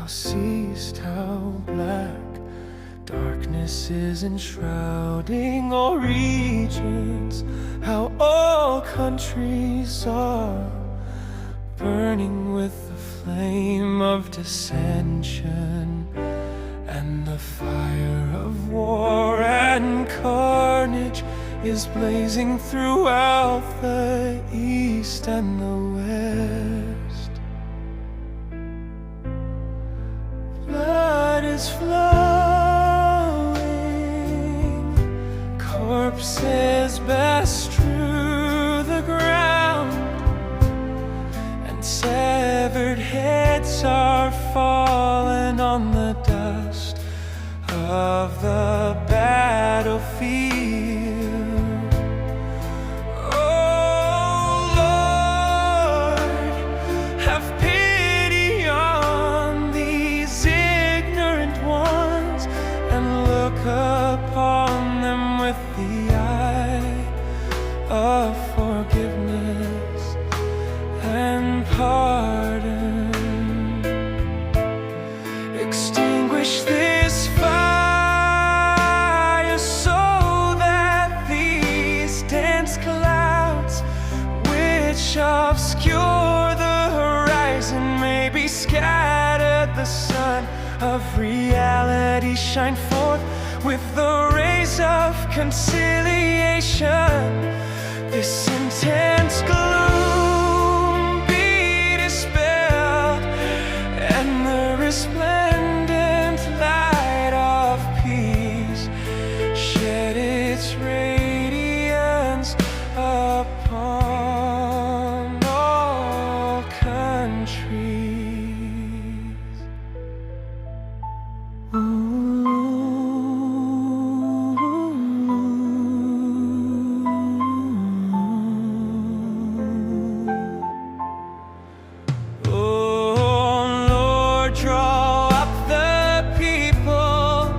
seest, how black darkness is enshrouding all regions, how all countries are burning with the flame of dissension, and the fire of war and carnage is blazing throughout the east and the west. Blood is flowing, corpses bestrew the ground, and severed heads are fallen on the dust of the battlefield. Oh Lord, have pity on these ignorant ones, and look upon them with the eye of forgiveness and pardon. Extinguish this fire so that these dense clouds which obscure the horizon may be scattered. The sun of reality shine forth with the rays of conciliation. This intense gloom be dispelled, and the resplendent light of peace shed its radiance upon all countries. Draw up the people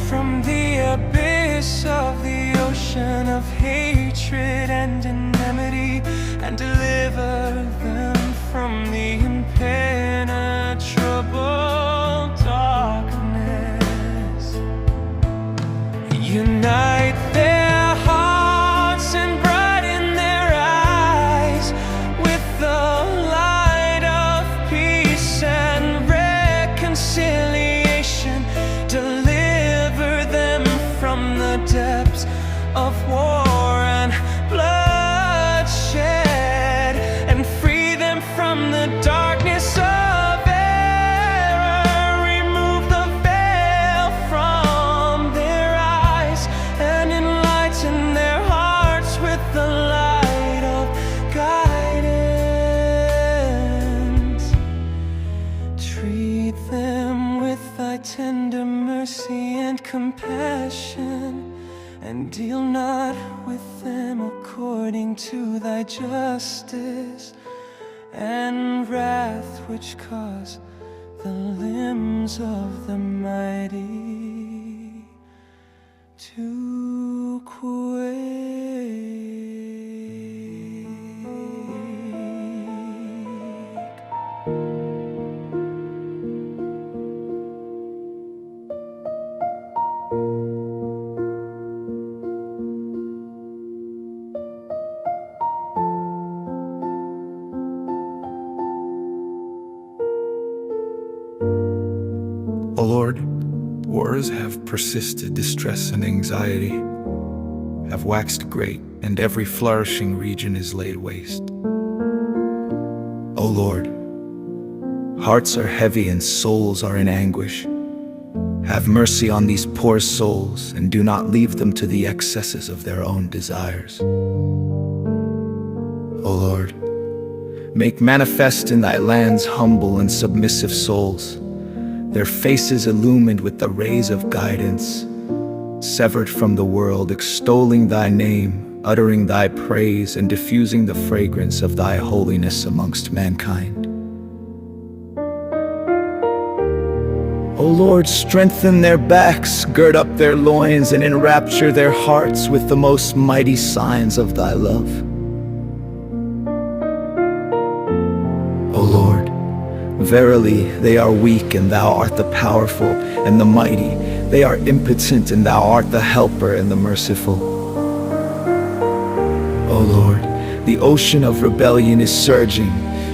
from the abyss of the ocean of hatred and enmity, and deliver them from the impenetrable darkness. Unite their hearts and brighten their eyes with the light of peace and conciliation. Deliver them from the depths of war and bloodshed, and free them from the darkness of error. Remove the veil from their eyes and enlighten their hearts with the light of guidance. Treat them with thy tender mercy and compassion, and deal not with them according to thy justice and wrath, which cause the limbs of the mighty to quake. O Lord, wars have persisted, distress and anxiety have waxed great, and every flourishing region is laid waste. O Lord, hearts are heavy and souls are in anguish. Have mercy on these poor souls, and do not leave them to the excesses of their own desires. O Lord, make manifest in thy lands humble and submissive souls, their faces illumined with the rays of guidance, severed from the world, extolling thy name, uttering thy praise, and diffusing the fragrance of thy holiness amongst mankind. O Lord, strengthen their backs, gird up their loins, and enrapture their hearts with the most mighty signs of thy love. O Lord, Verily, they are weak, and thou art the powerful and the mighty. They are impotent, and thou art the helper and the merciful. O Lord, the ocean of rebellion is surging,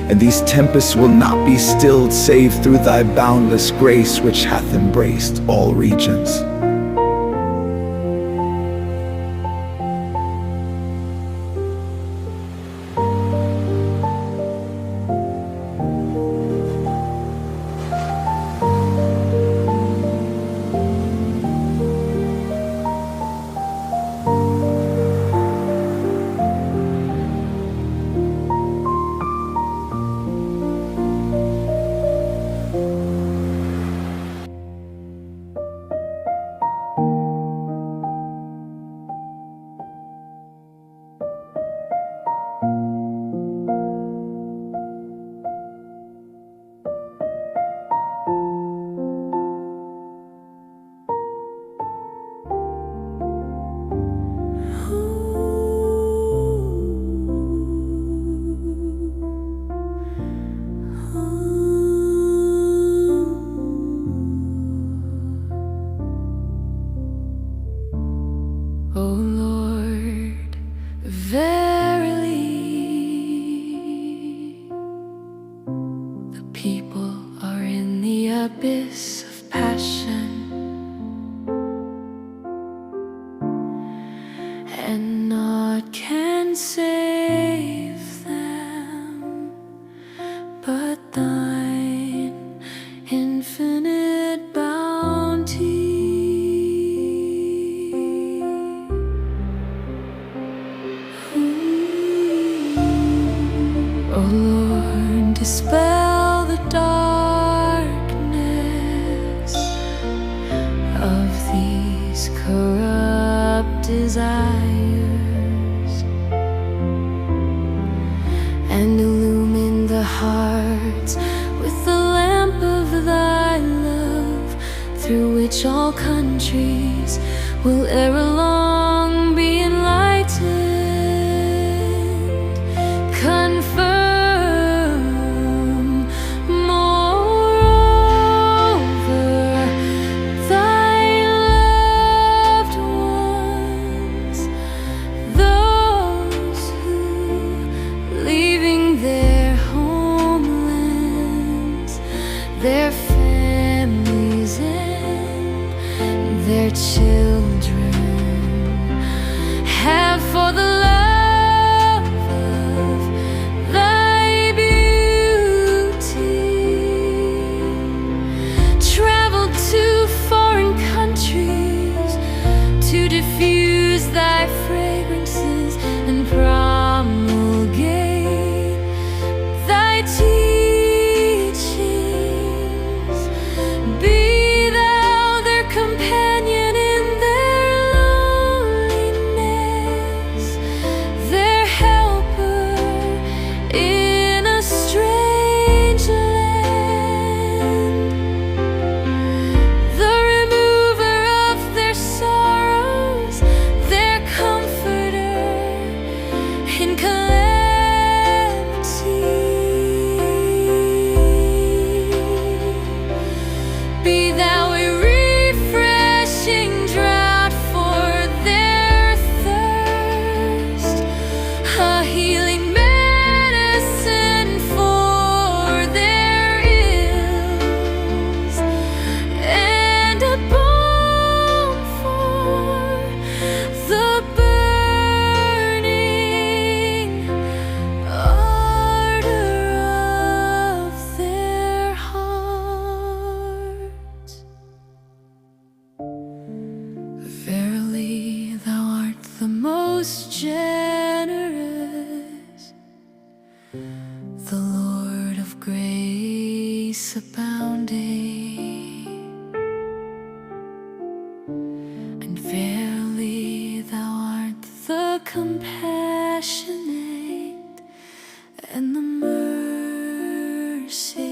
and these tempests will not be stilled save through thy boundless grace, which hath embraced all regions. O Lord, verily, the people are in the abyss of passion, and naught can save them but thine infinite bounty. O Lord, dispel the darkness of these corrupt desires, and illumine the hearts with the lamp of thy love, through which all countries will ere long be enlightened. Confirm, moreover, thy loved ones, those who, leaving their homelands, their families and their children, have for the love of thy beauty traveled to foreign countries to diffuse thy fragrances and promulgate thy teachings. Be thou their companion in their loneliness, their helper in a strange land, the remover of their sorrows, their comforter in calamity. Be thou a refreshing draught for their thirst, a healing medicine for their ills, and a balm for the burning ardor of their hearts. Verily, thou art the most generous, the Lord of grace abounding, and verily thou art the compassionate and the merciful.